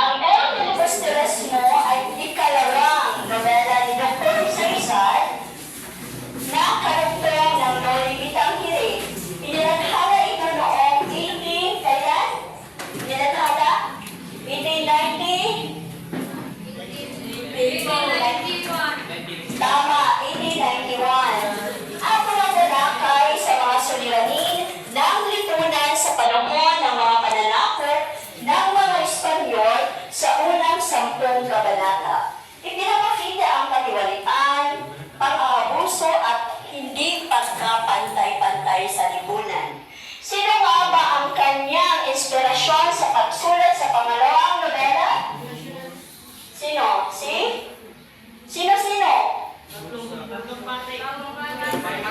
Ang El Filibusterismo ay ikalawang nobela ni Dr. Rizal na karugtong ng Nolimitang Hirit. Inilathala ito noong 18, kailan? Inilathala? 1890? 1891. Tama, 1891. Ang mga talakay sa mga suliranin ng lipunan sa panahon ng mga pananakop ng mga Espanyol sa unang 10 kabanata. Ipinapakita ang katiwalian, pang-aabuso at hindi pagkapantay-pantay sa lipunan. Sino nga ba ang kanyang inspirasyon sa pagsulat sa pangalawang nobela? Sino? Sino?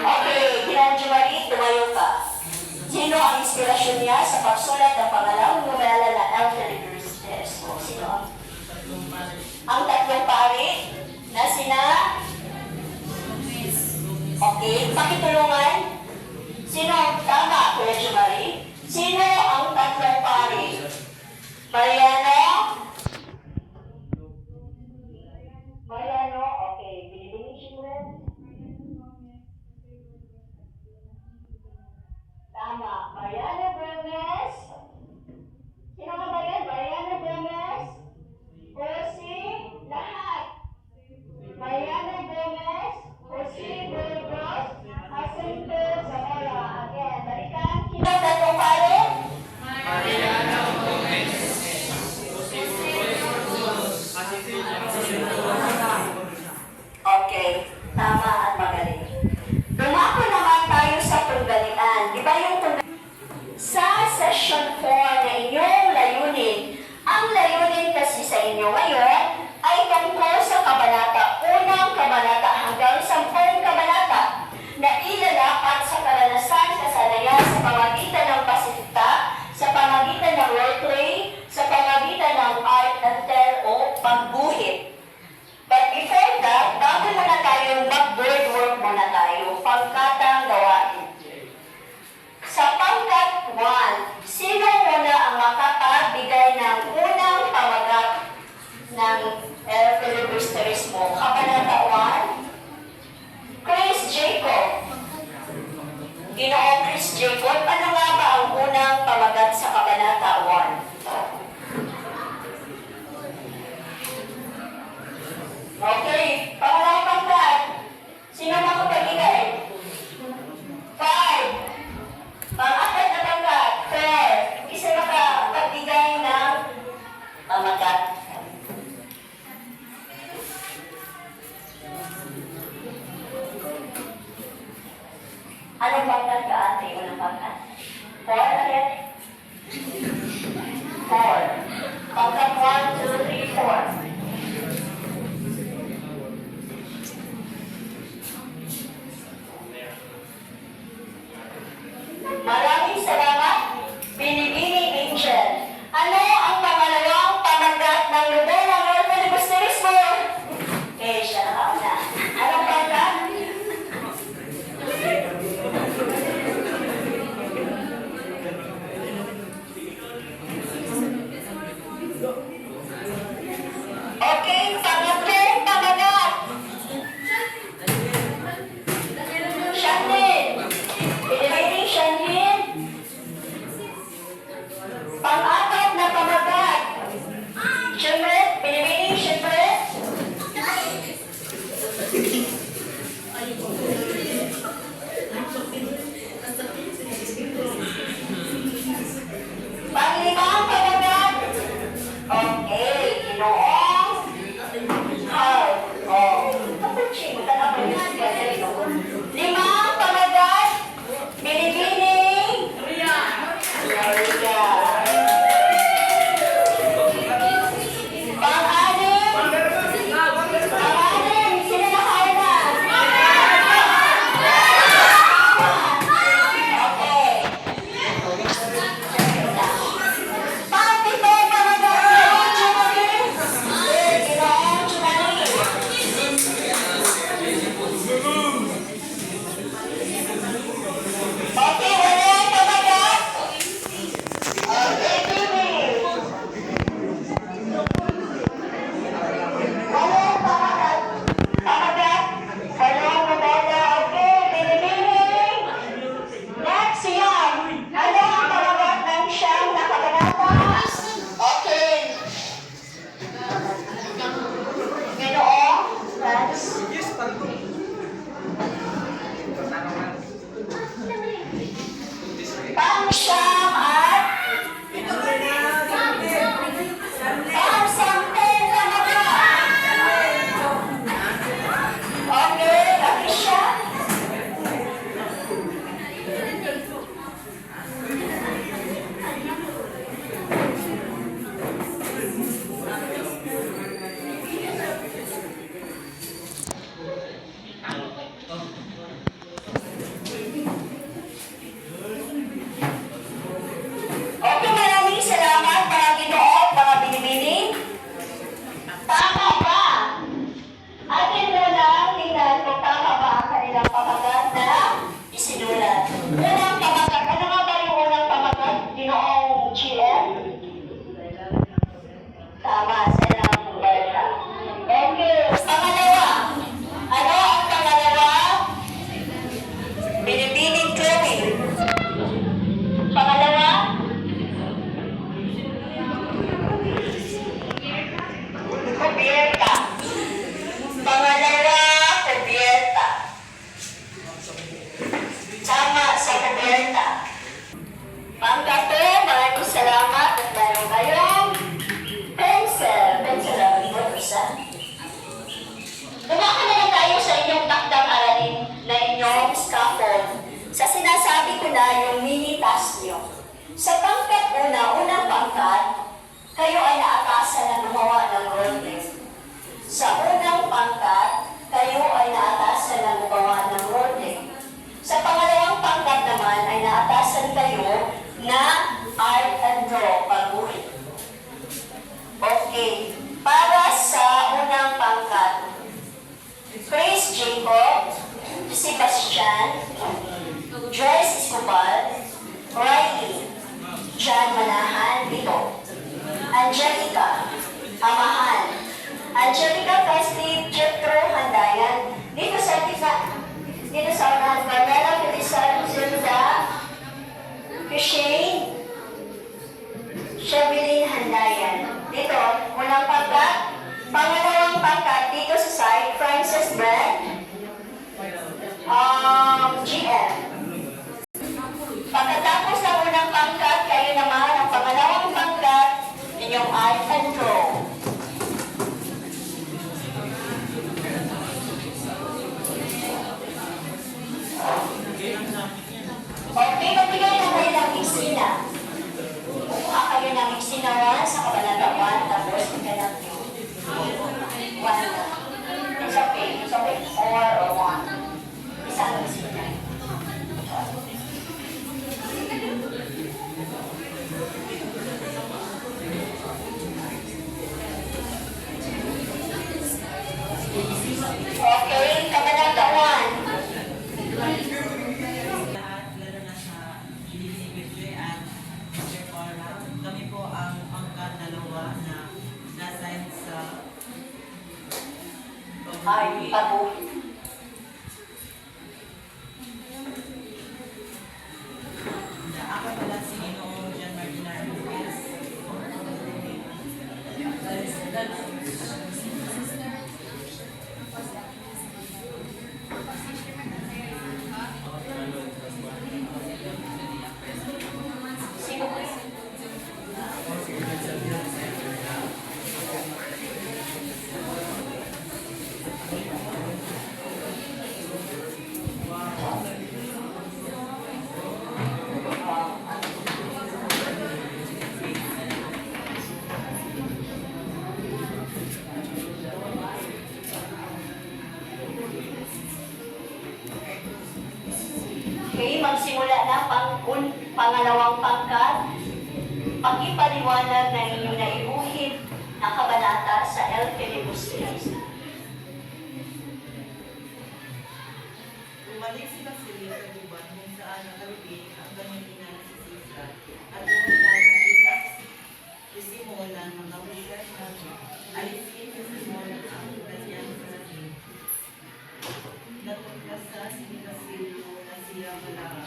Okay, Ginanjumari, tumayo ka. Sino ang inspirasyon niya sa pagsulat ng pangalawang nobela na El Filibusterismo? Sino? Ang tatlong pari na sina? Okay, pakitulungan. Sino? Tama, Kuya Jumari. Sino ang tatlong pari? Mariano? Mariano, okay. Binibinisin mo rin? Tama. Mariano Gomez? Sino ka ba yan? Mariano Gomez? Jose? Lahat. Mariano Gomez? Jose Burgos? Jacinto Zamora. Again, balikan. Sino ang tatlong pare? Mariano Gomez, Jose Burgos, Okay, tama at magaling. Dumako naman tayo sa tunggalian. Di ba yung sa session 4 na inyong layunin, ang layunin kasi sa inyo ngayon ay tungkol sa kabanata, unang kabanata hanggang 10 kabanata na ilalapat sa karanasan kasanayan sa pamagitan ng pasifika, sa pamagitan ng roleplay, sa pamagitan ng art and tell o pagguhit. But before that, bago muna tayong mag-word work muna tayo, pangkatang gawain. Sa pangkat 1, sino muna ang makapagbigay ng unang pamagat ng El Filibusterismo? Kabanata 1? Chris Jacob. Ginoong Chris Jacob, ano nga ba ang unang pamagat sa Kabanata 1? Okay, pangalawang pangkat. Sino makapagbigay? 5. Pang-apat na pangkat. 4. Isa makapagbigay ng pamagat. Anong pangkat ka, ate? Unang pangkat? 4 again? 4. Pangkat 1, 2, 3, 4. Maraming salamat, Binibini Angel. Ano ang pangalawang pamagat ng nobela ng El Filibusterismo? Okay, siya nakauna. Anong pamagat? Okay, pangatlong pamagat. Shanlin. Binibini Shanlin. Pang-apat na pamagat. Siyempre, Binibini, siyempre. Pang-limang pamagat. Okay. Sa pangkat unang pangkat, kayo ay naatasan na gumawa ng role play. Sa unang pangkat, kayo ay naatasan na gumawa ng role play. Sa pangalawang pangkat naman ay naatasan kayo na art and draw, pagguhit. Okay, para sa unang pangkat, Chris Jacob, Sebastian, Joyce Escobar, Riley, John Manahan, Vito, Angelica, Amahan, Angelica Castile, Jethro Handayan, dito sa unahan, Carmela Felizardo Zilda, Shane, Sherilyn Handayan. Dito, unang pangkat, pangalawang pangkat, dito sa side, Francis Brand, GM. Pagkatapos ng unang pangkat, kayo naman ang pangalawang pangkat, inyong art and draw. Okay, magbigay na kayo ng eksena. Kukuha kayo ng eksena 1 sa kabanata 1, tapos magkanap nyo. 1 na. It's okay. It's okay. 4 or 1. Isang eksena. Okay, kabanata 1. Lahat, lalo na sa Ililibidwe at Mr. Cora, kami po ang pangkat dalawa na nasign sa Ay, pag-uwi. Ako pala si Ginoong John Martina Rodriguez. Sino po? Okay, magsimula na pangalawang pangkat. Pag-ipaliwanag na inyong naibuhit na kabanata sa El Filibusteros. Bumalik sila sa gubat kung saan nakalipin ang kanyang ina na si Sisa at pumunta nakita si Simon ang mga wikas na alisin si Simon ang kasiyang sa lasin. Natagpasa si Basilio na siya malaka.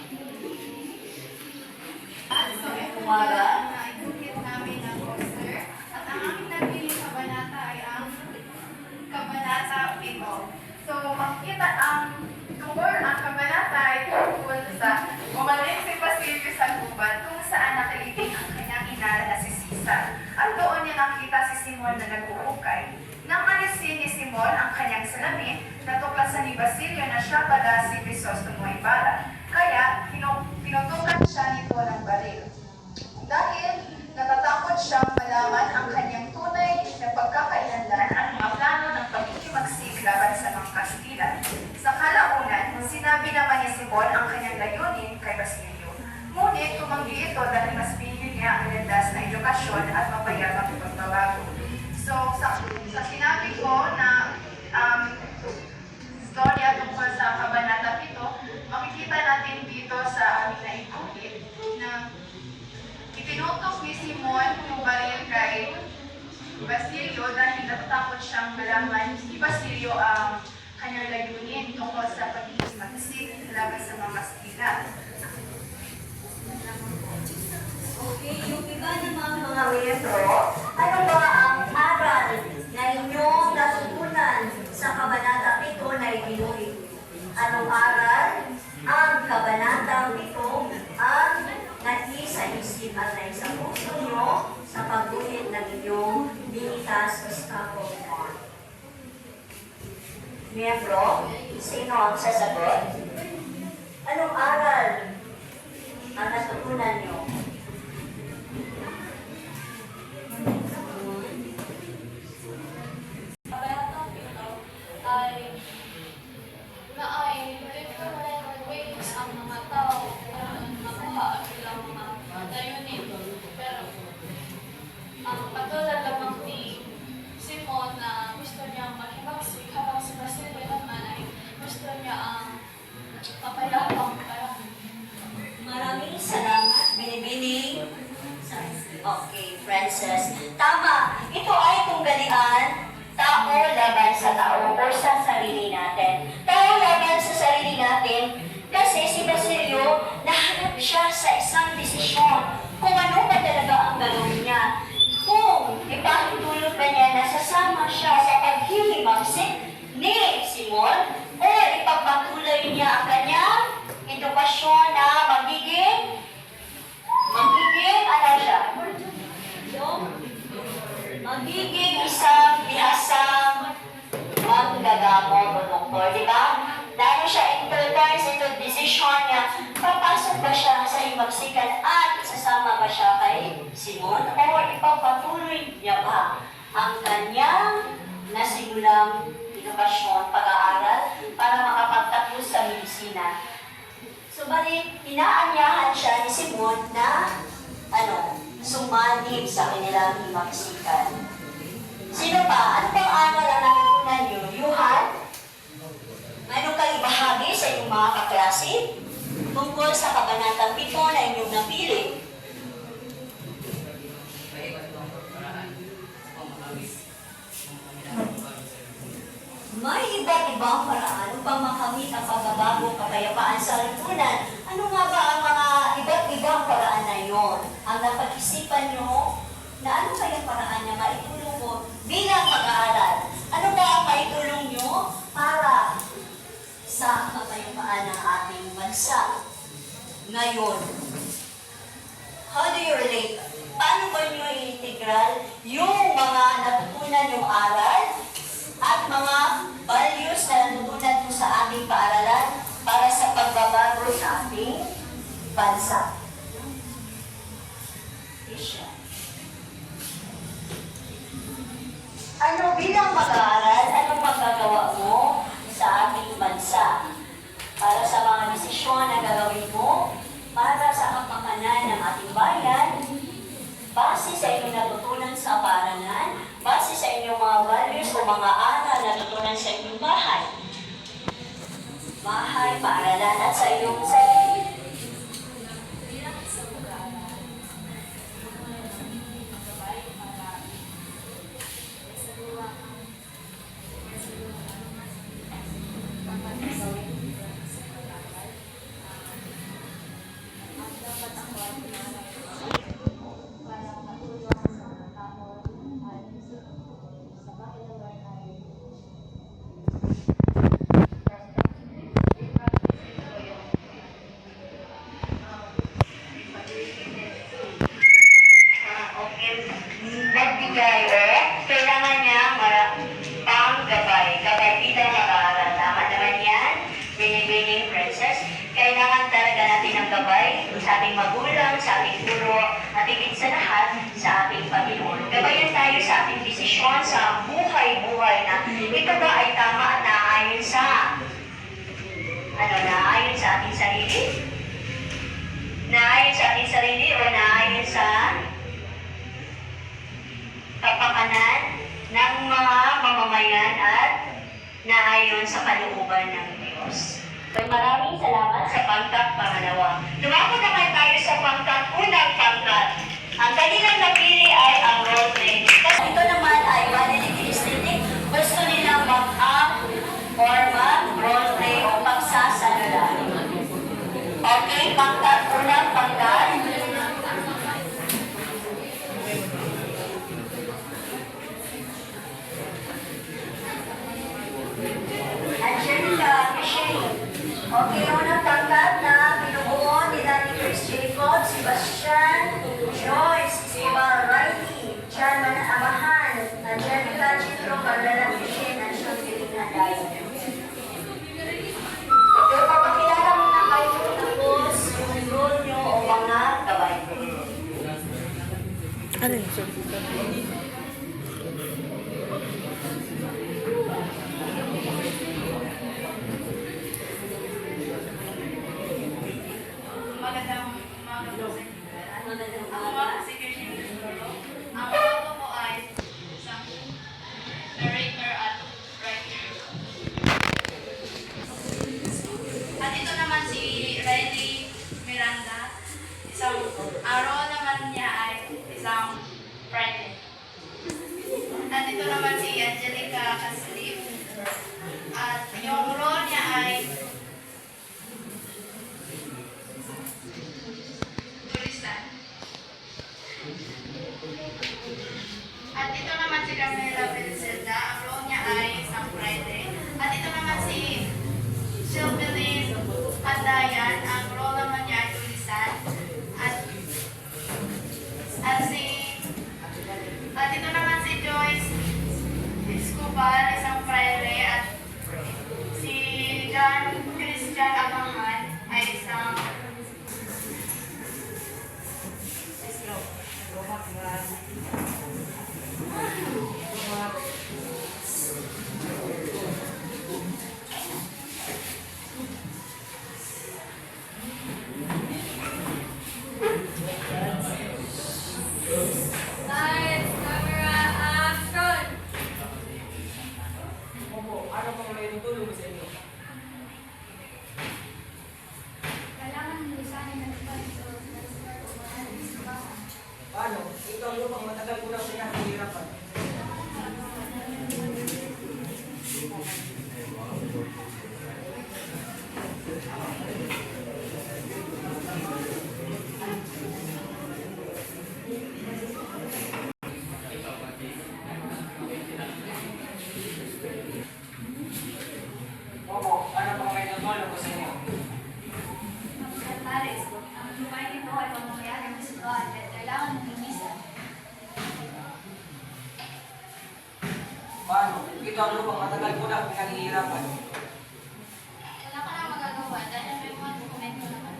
So, ito Umaga. na ikukit namin ang poster. At ang aming napiling kabanata ay ang kabanata 7. So, makikita ang tungkol ang kabanata ay tungkol sa bumalik si Basilio sa gubat kung saan nakalibing ang kanyang ina na si Sisa. At doon niya nakita si Simon na nag-uukay. Nang alisin ni Simon ang kanyang salamin, natuklasan ni Basilio na siya pala si Crisostomo Ibarra. Kaya, pinutukan siya nito ng baril. Dahil natatakot siyang malaman ang kanyang tunay na pagkakailanlan at mga plano ng pagkikimagsig laban sa mga Kastila. Sa kalaunan, sinabi naman ni Simon ang kanyang layunin kay Basilio. Ngunit tumanggi ito dahil mas pinili niya ang landas na edukasyon at mapayapang pagbabago. So, sa sinabi ko na storya tungkol sa kabanata 7, makikita natin dito sa aming naikuhit na itinutok ni Simon yung baril kay Basilio dahil natatakot siyang malaman ni Basilio ang kanyang layunin tungkol sa pagiging magsig laban sa mga Kastila. Okay, yung iba namang mga miyembro, ano ba ang aral na inyong natutunan sa kabanata 7 na ibinuhit? Anong aral? Ang kabanata 7 ang nag-isa-isip at naisa puso nyo sa pagguhit ng inyong binitas o scaffold. Miyembro, sino ang sasagot? Anong aral ang natutunan nyo? Tama, ito ay tunggalian, tao laban sa tao o sa sarili natin. Tao laban sa sarili natin kasi si Basilio nahanap siya sa isang desisyon kung ano ba talaga ang gagawin niya. Kung ipahintulot ba niya na sasama siya sa paghihimagsik ni Simon o ipagpatuloy niya ang kanyang edukasyon na magiging ano siya? Magiging isang bihasang manggagamot o doktor, di ba? Dahil siya entertains ito decision niya, papasok ba siya sa himagsikan at sasama ba siya kay Simon o ipapatuloy niya ba ang kanyang nasimulang edukasyon, pag-aaral para makapagtapos sa medisina. Subalit, inaanyahan siya ni Simon na sumanib sa kanilang himagsikan. Sino pa? Ano bang aral ang natutunan niyo? Yuhan? Ano kayo bahagi sa inyong mga kaklase? Tungkol sa kabanatang 7 na inyong napili. May iba't ibang paraan upang makamit ang pagbabago, kapayapaan sa lipunan. Ano nga ba ang mga iba't ibang paraan na iyon? Ang napag-isipan nyo na ano kaya paraan na maitulong ko bilang mag-aaral? Ano ba ang maitulong nyo para sa kapayapaan ng ating bansa ngayon? How do you relate? Paano ba nyo i-integral yung mga natutunan yung aral at mga values na natutunan mo sa ating paaralan para sa pagbabago sa ating bansa? Isya. Ano bilang mag-aaral, anong magagawa mo sa ating bansa para sa mga desisyon na gagawin mo para sa kapakanan ng ating bayan, base sa inyong natutunan sa paaralan, base sa inyong mga values o mga aral na natutunan sa inyong bahay, paaralan at sa inyong sarili. Nagbigay kailangan niya gabay bilang mag-aaral. Tama naman yan, binibining princess. Kailangan talaga natin ng gabay sa ating magulang, sa ating guro, at higit sa lahat, sa ating Panginoon. Gabayan tayo sa ating desisyon sa buhay-buhay na ito ba ay tama at naayon sa naayon sa ating sarili? Naayon sa ating sarili o naayon sa kapakanan ng mga mamamayan at naayon sa kalooban ng Diyos. So, maraming salamat sa pangkat pangalawa. Tumako naman tayo sa unang pangkat. Ang kanilang napili ay ang role play. Ito naman ay validity aesthetic. Gusto nilang mag-up or mag-role play o pagsasanula. Okay, unang pangkat. Okay, unang pangkat na binubuo nila ni Chris Jacob, Sebastian, Joyce, Siba Riley, John Amahan, Angelica Chitro, Carmela Fishin, at Sean Pilingaday. Okay, papakilala mo na kayo tapos yung role nyo o mga gabay. Ano yun? Magandang umaga po sa inyo. Ako nga po si Kirsten Duro. Ang ako po ay isang narrator at writer. At ito naman si Riley Miranda. Ang role naman niya ay isang friend. Angelica Caslip. At yung role niya ay tulisan. At ito naman si Camila Belzelda. Ang role niya ay isang Friday. At ito naman si Sylvelyn Pandayan. Ang role naman niya ay tulisan. At ito naman si Joyce Escobar, isang Friday. At si John Christian Abangan ay isang Lights, camera, action! Ano pang may tulong sa inyo? Kailangan lisanin ng ito. Paano? Ikaw yung pang matagal ko lang pinahihirapan. Opo, ano pang may tulong ko sa inyo? Paris, ang lupain nito ay pamamayari ng siguan at kailangan ng lumisan. Paano? Ito ang lupang matagal ko lang pinahihirapan. Wala ka na magagawa dahil may mga dokumento naman.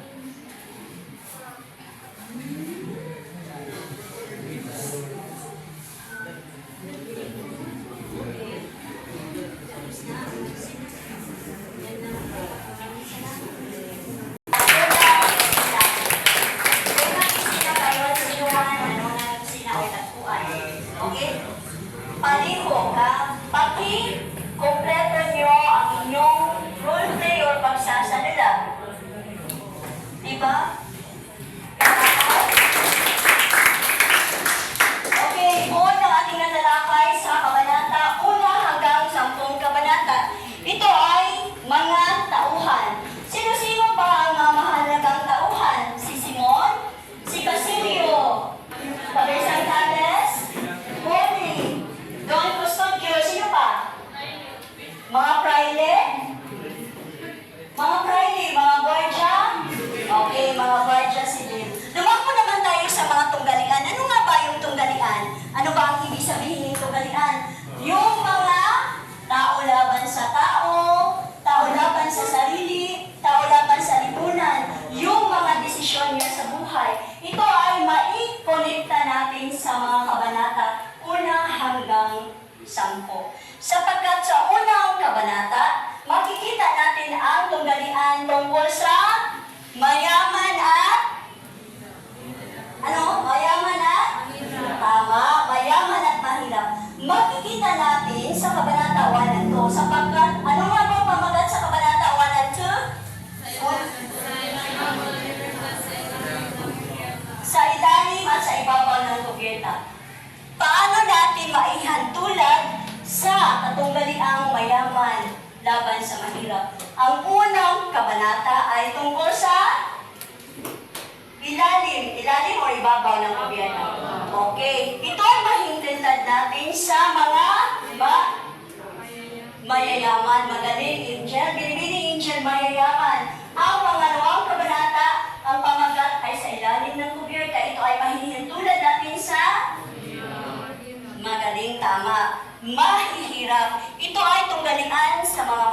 Okay? Paliho ka, paki-kompleto nyo ang inyong role play or pagsasalita. Diba? Okay, buod ng ating natalakay sa kabanata 1 hanggang 10 kabanata. Ito ay mga tauhan. Sino-sino ba ang mga mahalagang tauhan? Si Simon? Si Basilio? Padre Santales? Holy? Don Custodio? Sino pa? Mga praile? Mga praile? Mga guardia? Okay, mga guardia civil. Lumako naman tayo sa mga tunggalian. Ano nga ba yung tunggalian? Ano ba ang ibig sabihin ng tunggalian? Yung mga tao laban sa tao, tao laban sa sarili, tao laban sa lipunan, yung mga desisyon niya sa buhay. Ito ay maikonekta natin sa mga kabanata 1 hanggang 10. Sapagkat sa unang kabanata, makikita natin ang tunggalian tungkol sa mayaman at mayaman at tama, mayaman at mahirap. Makikita natin sa kabanata 1 at 2 sapagkat ano nga bang pamagat sa kabanata 1 at 2? Sa ilalim at sa ibabaw ng kubyerta. Paano natin maihantulad sa katunggaliang mayaman laban sa mahirap? Ang unang kabanata ay tungkol sa ilalim o ibabaw ng gobyerno. Okay. Ito ay mahintintad natin sa mga mayayaman, magaling, angel, binibining angel, mayayaman. Ang pangalawang kabanata, ang pamagat ay sa ilalim ng gobyerno. Ito ay mahihintulad natin sa magaling, tama, mahihirap. Ito ay tunggalian sa mga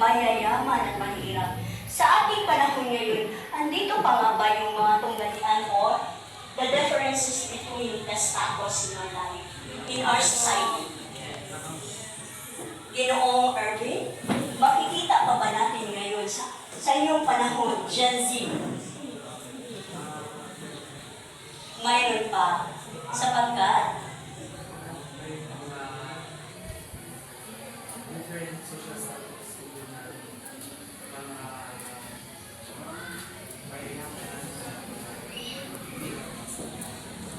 mayayaman at mahirap. Sa ating panahon ngayon, andito pa nga ba yung mga tunggalian or the differences between the status in our life, in our society? Ginoong Irving, makikita pa ba natin ngayon sa inyong panahon, Gen Z? Mayroon pa, sapagkat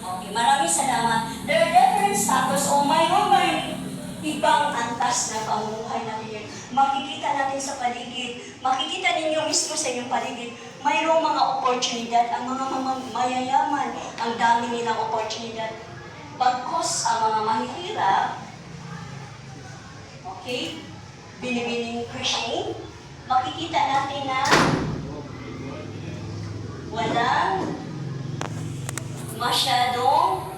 okay, maraming salamat. There are different status o mayroon ba yung iba ibang antas na pamumuhay natin yun. Makikita natin sa paligid, makikita ninyo mismo sa inyong paligid, mayroong mga oportunidad, ang mga mayayaman, ang dami nilang oportunidad. Bagkus ang mga mahihirap, okay, binibining Christian, makikita natin na walang masyadong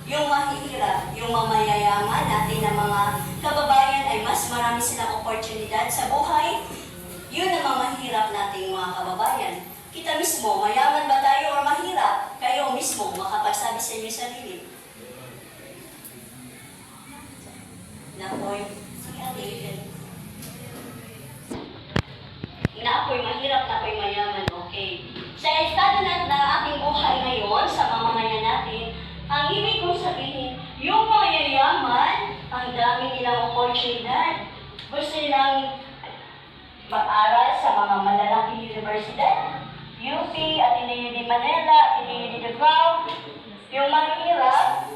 yung mahihirap, yung mamayayaman natin na mga kababayan ay mas marami silang oportunidad sa buhay. Yun ang mga mahirap nating mga kababayan. Kita mismo, mayaman ba tayo o mahirap? Kayo mismo makapagsabi sa inyo sarili. Nakoy, sige ate, na ako'y mahirap, na ako'y mayaman, okay. Sa estado na ating buhay ngayon, sa mamamayan natin, ang ibig kong sabihin, yung mayayaman, ang dami nilang oportunidad. Gusto nilang mag-aral sa mga malalaking universidad, UP, Ateneo de Manila, Ateneo de Davao, yung mahirap,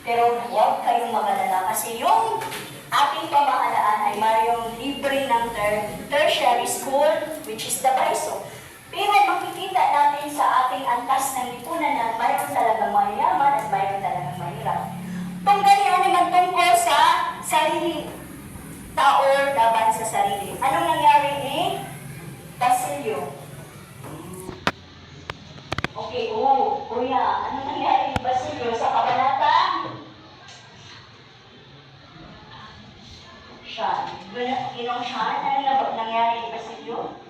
pero huwag kayong mag-alala kasi yung ating pamahalaan ay mayroong libre ng tertiary school, which is the PAISO. Pero makikita natin sa ating antas ng lipunan na mayroon talagang mayayaman at mayroon talagang mahirap. Tunggalian naman tungkol sa sarili, tao laban sa sarili. Anong nangyari ni Basilio? Okay, kuya, anong nangyari ni Basilio sa kabanata? Siya. Ginong siya, ano nangyari ni Basilio?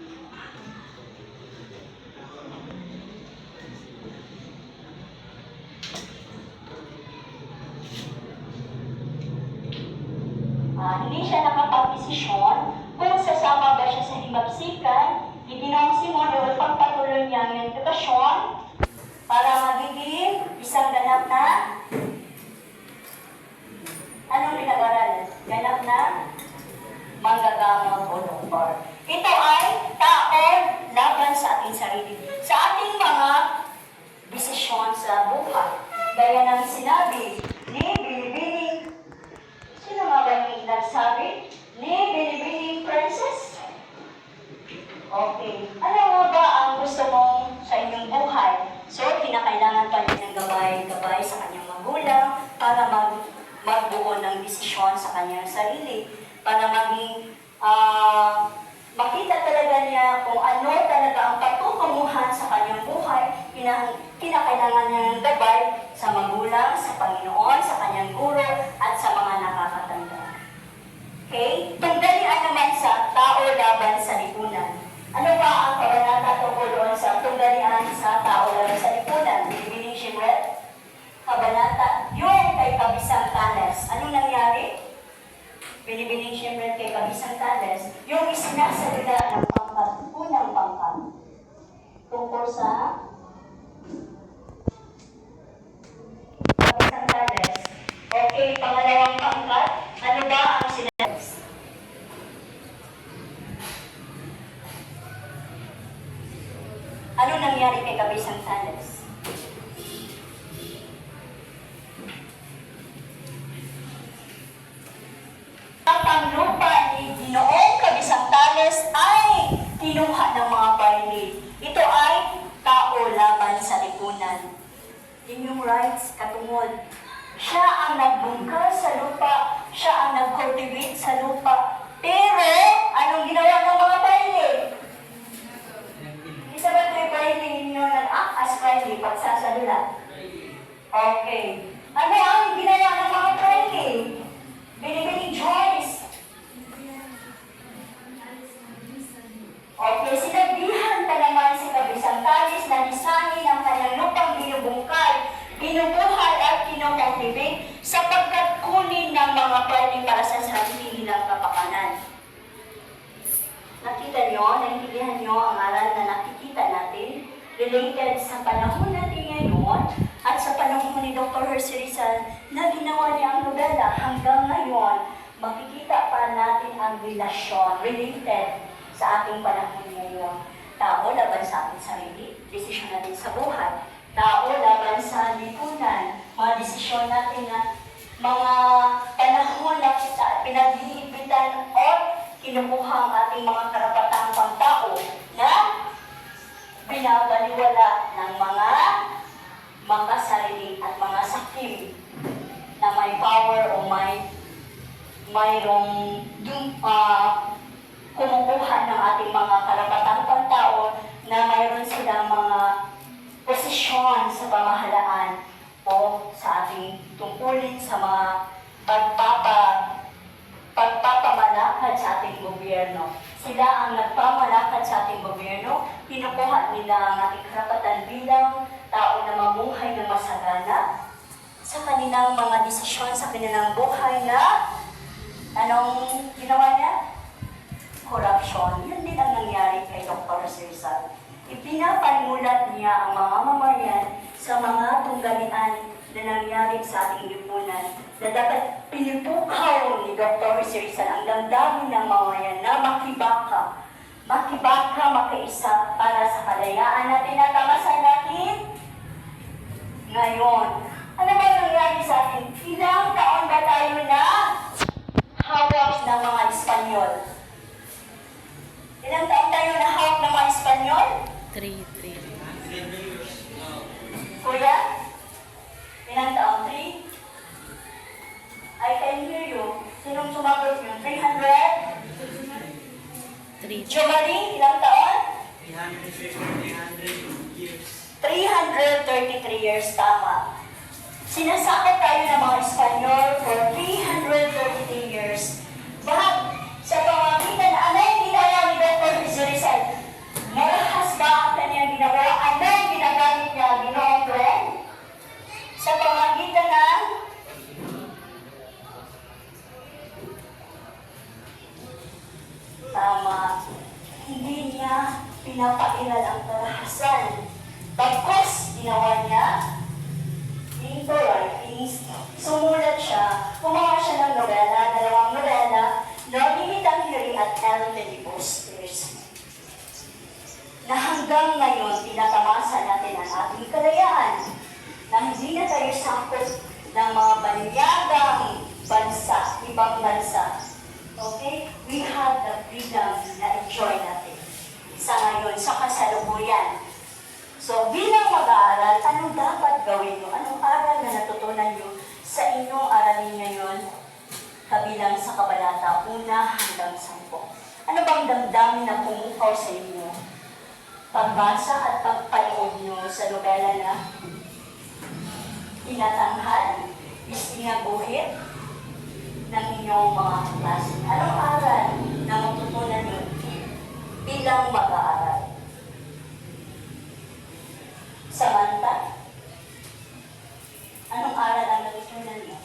Hindi siya nakapag-desisyon kung sasama ba siya sa himagsikan. Ibinong si Simon pagpatuloy niya ang edukasyon para magiging isang ganap na anong pinag-aralan? Ganap na manggagamot o doktor. Ito ay tao laban sa ating sarili. Sa ating mga desisyon sa buhay. Gaya ng sinabi ni Binibining, sino nga ba yung nagsabi? Ni Binibining Princess? Okay. Ano nga ba ang gusto mong sa inyong buhay? So, kinakailangan pa rin ng gabay sa kanyang magulang para magbuo ng desisyon sa kanyang sarili. Para maging makita talaga niya kung ano talaga ang patutunguhan sa kanyang buhay. Kinakailangan niya ng gabay sa magulang, sa Panginoon, sa kanyang guro, at sa mga nakakatanda. Okay? Tunggalian naman sa tao laban sa lipunan. Ano ba ang kabanata tungkol doon sa tunggalian sa tao laban sa lipunan? Binibining Shimret? Kabanata, yung kay Kabisang Tales. Anong nangyari? Binibining Shimret kay Kabisang Tales. Yung isinasalita ng pangkat, unang pangkat. Tungkol sa Kabisang Tales. Okay, pangalawang pangkat. Ano ba ang sinasabi? Ano nangyari kay Kabisang Tales? Ang lupa ni Ginoong Kabisang Tales ay kinuha ng mga pari. Ito ay tao laban sa lipunan. Inyong rights, katungod. Siya ang nagbungkal sa lupa, siya ang nag-cultivate sa lupa. Pero, anong ginawa ng mga pari? Isa ba ito'y pari ninyo nag-act as pari pagsasalula? Okay. Ano ang ginawa ng mga pari? Binibining Joyce. Okay, sinabihan pa naman si Kabisang Tales na lisanin ang kanyang lupang binubungkal, binubuhay at kinokultivate sapagkat kunin ng mga pwedeng para sa sarili nilang kapakanan. Nakita nyo, naintindihan nyo ang aral na nakikita natin related sa panahon natin ngayon at sa panahon ni Dr. Hercy Rizal na ginawa niya ang nobela hanggang ngayon, makikita pa natin ang relasyon related sa ating panahon ngayon. Tao laban sa ating sarili, desisyon natin sa buhay. Tao laban sa lipunan, mga desisyon ma-ensure natin na mga panahon na kita pinaghihigpitan o kinukuha ang ating mga karapatang pangtao na binabaliwala ng mga makasarili at mga sakim na may power o mayroong kumukuha ng ating mga karapatang pangtao na mayroon silang mga posisyon sa pamahalaan o sa ating tungkulin sa mga pagpapamalakad sa ating gobyerno. Sila ang nagpamalakad sa ating gobyerno, kinukuha nila ang ating karapatan bilang tao na mamuhay ng masagana sa kanilang mga desisyon sa kanilang buhay na anong ginawa niya? Corruption. Yun din ang nangyari kay Dr. Rizal. Ipinapanulat niya ang mga mamamayan sa mga tunggalian na nangyari sa ating lipunan na dapat pinipukaw ni Dr. Rizal ang damdamin ng mamamayan na makibaka, makaisa para sa kalayaan na tinatamasan natin ngayon. Ano ba nangyari sa atin? Ilang taon ba tayo na hawak ng mga Espanyol? Ilang taon tayo na hawak ng mga Espanyol? 3. Kuya? Ilang taon? 3? I can hear you. Sinong sumagot yun? 300? 3. Jomari, ilang taon? 333 years, tama. Sinasakot tayo ng mga Espanyol for 333 years. Bakit? Sa pamamagitan, ano yung ginawa ni Dr. Rizal? Marahas ba ang kanyang ginawa? Ano yung ginagamit niya? Ginoong Glenn? Sa pamamagitan ng tama, hindi niya pinapairal ang karahasan. Tapos, ginawa niya, sumulat siya, gumawa siya ng nobela, 2 nobela, na Limitang Hiri at El Filibusters. Na hanggang ngayon, tinatamasa natin ang ating kalayaan, na hindi na tayo sakot ng mga banyagang bansa, ibang bansa. Okay? We have the freedom na enjoy natin sa ngayon, sa kasalukuyan. So, bilang mag-aaral, anong dapat gawin nyo? Anong aral na natutunan nyo sa inyong aralin ngayon kabilang sa kabanata 1 hanggang 10? Ano bang damdamin na pumukaw sa inyo? Pagbasa at pagpanood nyo sa nobela na tinatanghal, istinaguhit ng inyong mga klase. Anong aral na matutunan nyo bilang mag-aaral? Samantha, anong aral ang natutunan mo?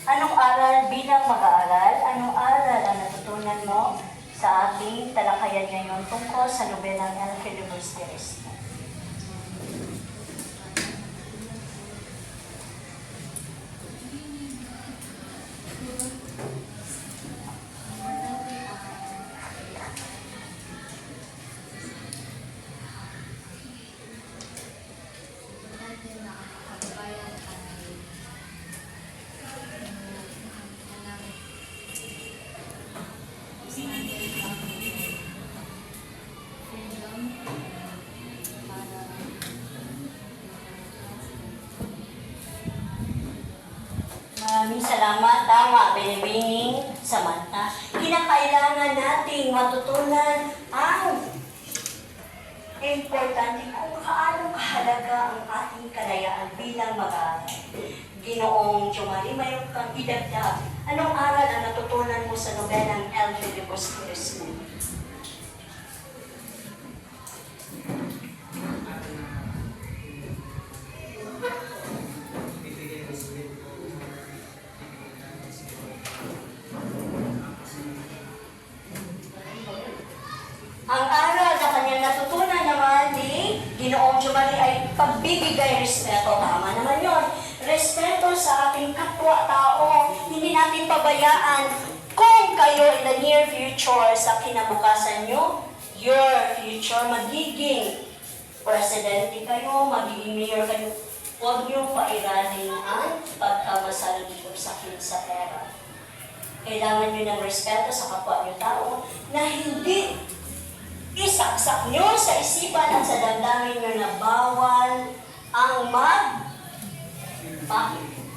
Anong aral bilang mag-aaral? Anong aral ang natutunan mo sa ating talakayan ngayon tungkol sa nobelang El Filibusters? Maraming salamat. Tama, Binibining, Samantha. Kinakailangan nating matutunan ang importante kung kaano kahalaga ang ating kalayaan bilang mag-aaral. Ginoong Jomari, mayroon kang idagdag. Anong aral ang natutunan mo sa nobelang El Filibusters? Ang aral na kanyang natutunan naman ni Ginoong Jomari ay pagbibigay respeto. Tama naman yun. Respeto sa ating kapwa-tao. Hindi natin pabayaan kung kayo in the near future sa kinabukasan nyo, your future, magiging presidente kayo, magiging mayor kayo, huwag nyo pairanin ang pagkamasaligong sakit sa pera. Kailangan nyo ng respeto sa kapwa nyo tao na hindi isaksak nyo sa isipan at sa damdamin nyo na bawal ang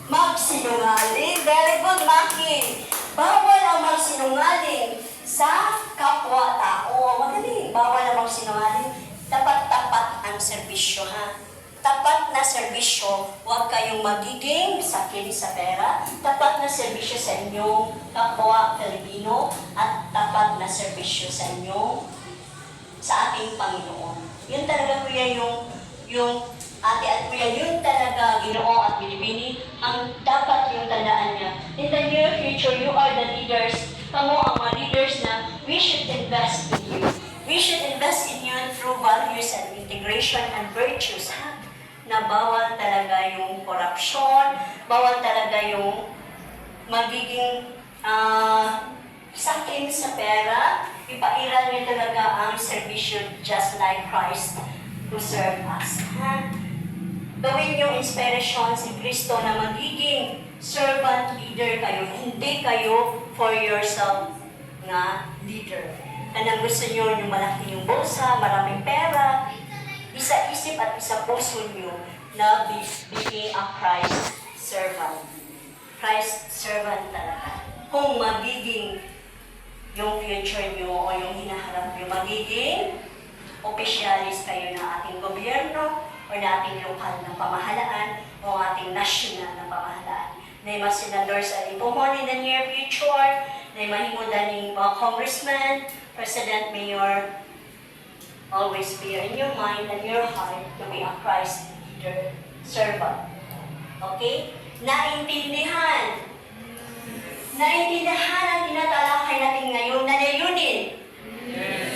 magsinungaling. Very good, Maki. Bawal ang magsinungaling sa kapwa-tao. Magaling. Bawal ang magsinungaling. Tapat-tapat ang serbisyo, ha? Tapat na serbisyo. Huwag kayong magiging sakin sa pera. Tapat na serbisyo sa inyong kapwa Pilipino at tapat na serbisyo sa inyong sa ating Panginoon. Yun talaga, kuya, yung ate at kuya, yun talaga, Ginoo at Bilibini, ang dapat yung tandaan niya. In the near future, you are the leaders. Kamo ang mga leaders na we should invest in you. We should invest in you through values and integration and virtues, ha? Na bawal talaga yung corruption, bawal talaga yung magiging sakin sa pera. Ipairal niyo talaga ang servisyo just like Christ who served us. Ha? Gawin yung inspirasyon si Kristo na magiging servant leader kayo. Hindi kayo for yourself nga leader. Anong gusto nyo yung malaki yung bulsa, maraming pera, isa isip at isa puso nyo na being a Christ servant. Christ servant talaga. Kung magiging yung future nyo o yung hinaharap nyo, magiging opisyalis kayo ng ating gobyerno o ng ating lokal na pamahalaan o ating national na pamahalaan. Na yung mga senadors ay ipuhon in the near future, na yung mahimudan ng mga congressman, president, mayor, always bear in your mind and your heart to be a Christ leader, servant. Okay? Naintindihan ang tinatalakay natin ngayon na layunin.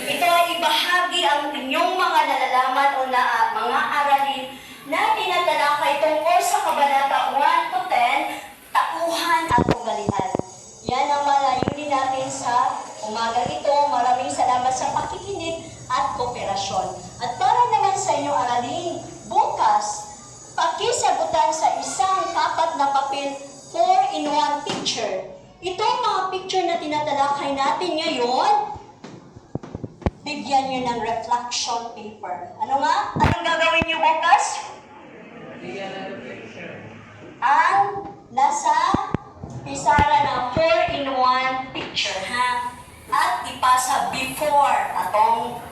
Ito ay ibahagi ang inyong mga nalalaman o mga aralin na tinatalakay tungkol sa Kabanata 1 to 10, tauhan at ugalian. Yan ang malayunin natin sa umaga ito. Maraming salamat sa pakikinig at kooperasyon. At para naman sa inyong aralin, bukas, pakisagutan sa isang kapat na papel 4-in-1 picture. Itong mga picture na tinatalakay natin ngayon, bigyan nyo ng reflection paper. Ano nga? Anong gagawin nyo bukas? Ang nasa pisara ng 4-in-1 picture, ha? At ipasa before atong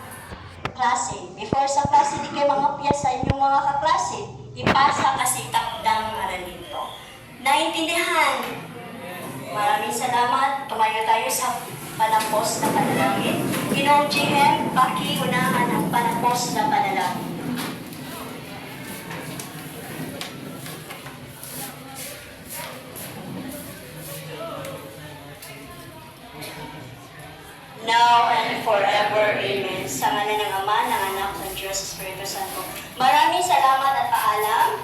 klase. Before sa klase, di kayo mga piyasa inyong mga kaklase. Ipasa kasi takdang aralin to. Naintindihan? Maraming salamat. Tumayo tayo sa panapos na panalangin. Ginoong GM, pakiunahan ang panapos na panalangin. Now and forever. Amen. Sa ngalan ng Ama, ng Anak, ng Diyos, Espiritu Santo. Maraming salamat at paalam.